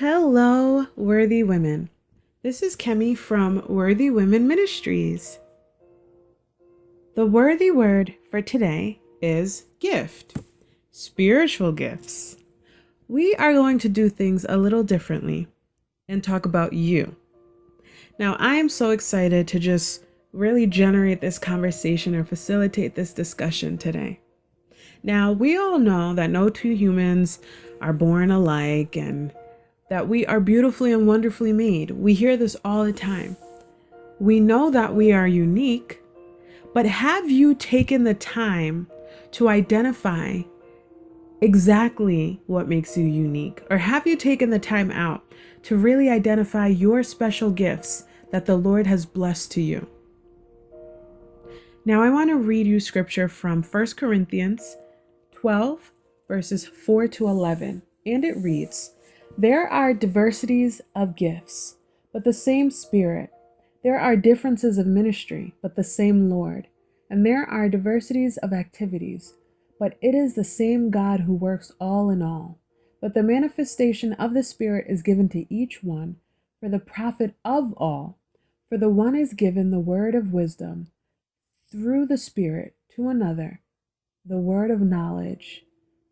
Hello, worthy women. This is Kemi from Worthy Women Ministries. The worthy word for today is gift, spiritual gifts. We are going to do things a little differently and talk about you. Now, I am so excited to just really generate this conversation or facilitate this discussion today. Now, we all know that no two humans are born alike and that we are beautifully and wonderfully made. We hear this all the time. We know that we are unique, but have you taken the time to identify exactly what makes you unique? Or have you taken the time out to really identify your special gifts that the Lord has blessed to you? Now, I want to read you scripture from 1 Corinthians 12, verses 4 to 11, and it reads, "There are diversities of gifts, but the same Spirit. There are differences of ministry, but the same Lord. And there are diversities of activities, but it is the same God who works all in all. But the manifestation of the Spirit is given to each one for the profit of all. For the one is given the word of wisdom through the Spirit, to another the word of knowledge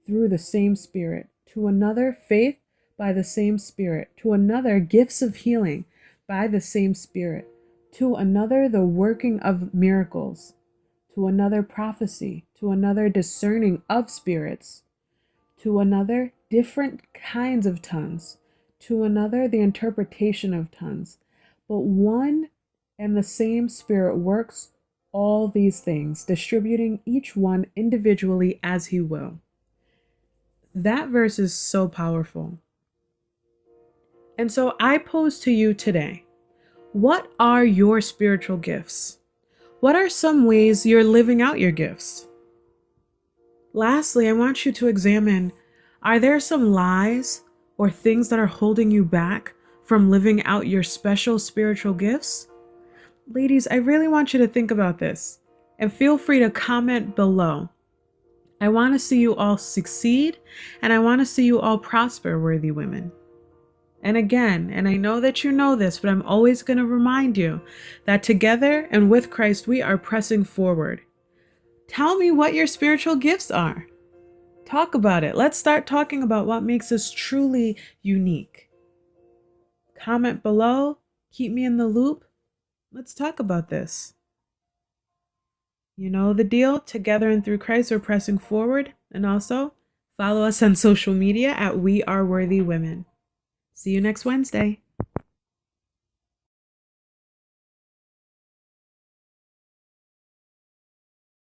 through the same Spirit, to another faith by the same Spirit, to another gifts of healing by the same Spirit, to another the working of miracles, to another prophecy, to another discerning of spirits, to another different kinds of tongues, to another the interpretation of tongues. But one and the same Spirit works all these things, distributing each one individually as he will." That verse is so powerful. And so I pose to you today, what are your spiritual gifts? What are some ways you're living out your gifts? Lastly, I want you to examine, are there some lies or things that are holding you back from living out your special spiritual gifts? Ladies, I really want you to think about this and feel free to comment below. I want to see you all succeed and I want to see you all prosper, worthy women. And again, and I know that you know this, but I'm always going to remind you that together and with Christ, we are pressing forward. Tell me what your spiritual gifts are. Talk about it. Let's start talking about what makes us truly unique. Comment below. Keep me in the loop. Let's talk about this. You know the deal. Together and through Christ, we're pressing forward. And also, follow us on social media at We Are Worthy Women. See you next Wednesday.